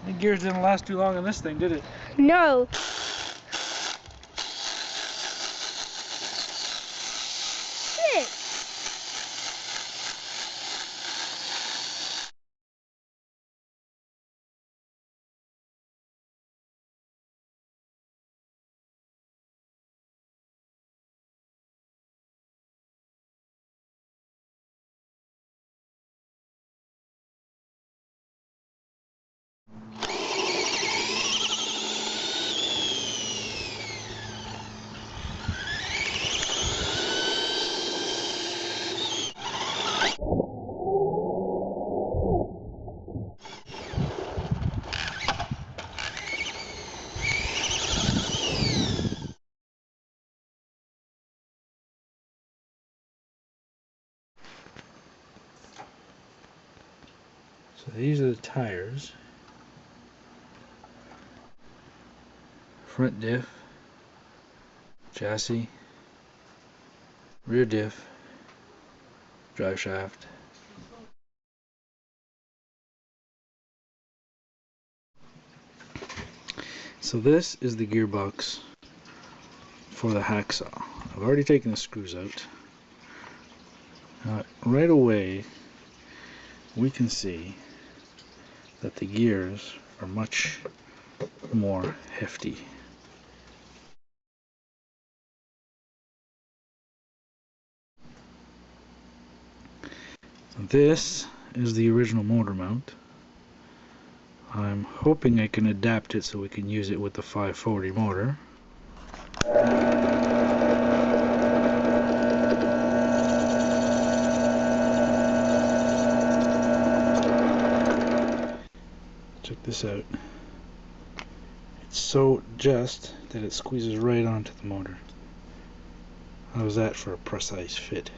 The gears didn't last too long on this thing, did it? No. Shit. So these are the tires. Front diff, chassis, rear diff, drive shaft. So this is the gearbox for the hacksaw. I've already taken the screws out. Right away we can see that the gears are much more hefty. This is the original motor mount. I'm hoping I can adapt it so we can use it with the 540 motor. Check this out. It's so just that it squeezes right onto the motor. How's that for a precise fit?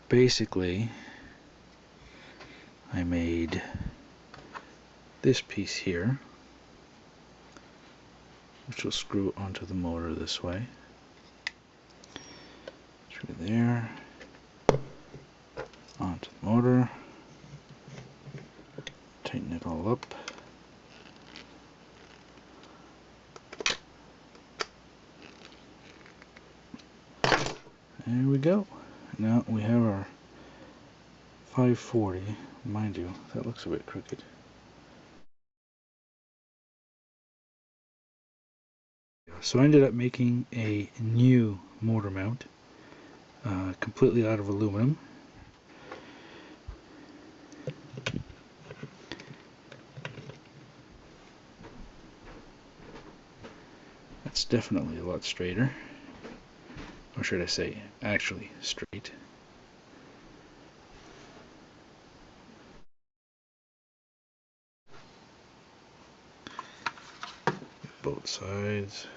Basically, I made this piece here, which will screw onto the motor this way. Through there, onto the motor, tighten it all up. There we go. Now we have our 540. Mind you, that looks a bit crooked. So I ended up making a new motor mount, completely out of aluminum. That's definitely a lot straighter. Or should I say, actually straight. Both sides.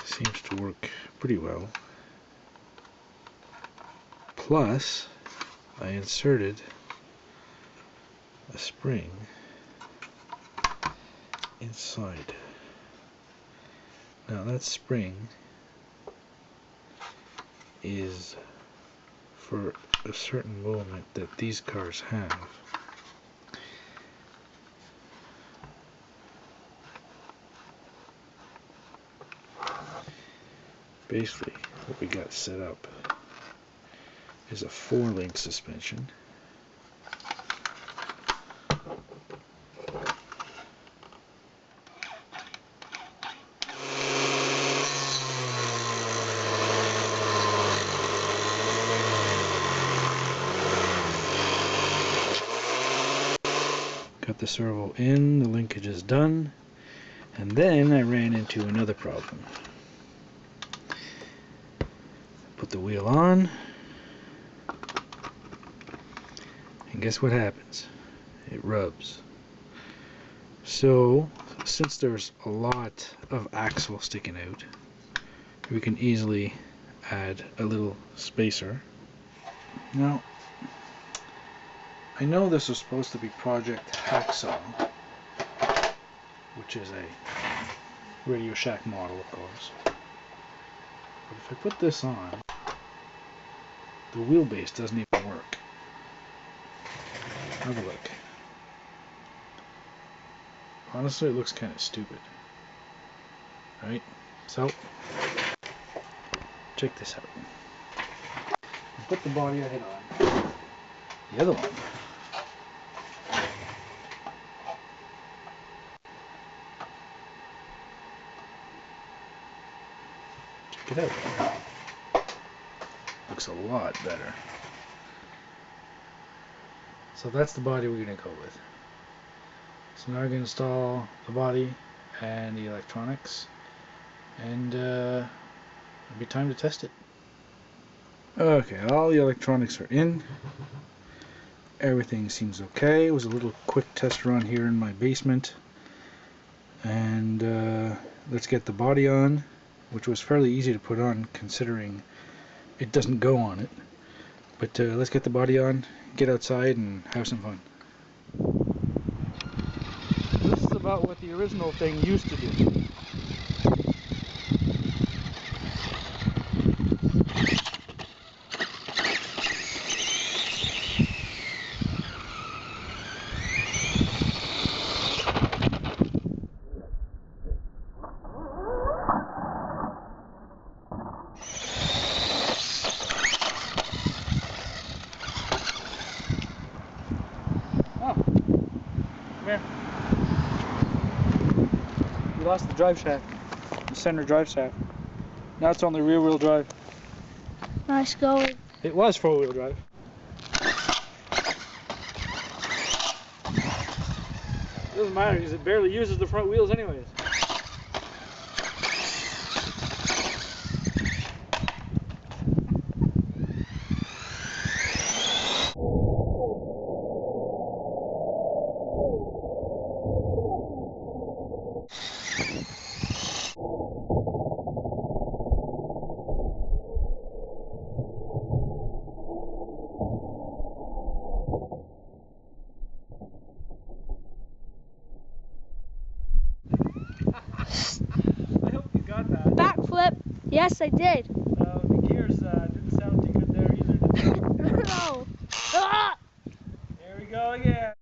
Seems to work pretty well. Plus, I inserted a spring inside. Now that spring is for a certain movement that these cars have. Basically, what we got set up is a 4-link suspension. Got the servo in, the linkage is done, and then I ran into another problem. Put the wheel on, and guess what happens? It rubs. So, since there's a lot of axle sticking out, we can easily add a little spacer. Now, I know this was supposed to be Project Hacksaw, which is a Radio Shack model, of course. But if I put this on, the wheelbase doesn't even work. Have a look. Honestly, it looks kind of stupid. Right? So, check this out. I put the body I hit on. The other one. Check it out. Looks a lot better. So that's the body we're going to go with. So now we're going to install the body and the electronics, and it'll be time to test it. Okay, all the electronics are in. Everything seems okay. It was a little quick test run here in my basement. And let's get the body on, which was fairly easy to put on considering it doesn't go on it. But let's get the body on, get outside, and have some fun. This is about what the original thing used to do. Oh, come here. We lost the drive shaft, the center drive shaft. Now it's only rear wheel drive. Nice going. It was 4-wheel drive. Doesn't matter because it barely uses the front wheels anyways. I hope you got that. Backflip. Yes, I did. The gears didn't sound too good there either, did they? No. Ah! Here we go again.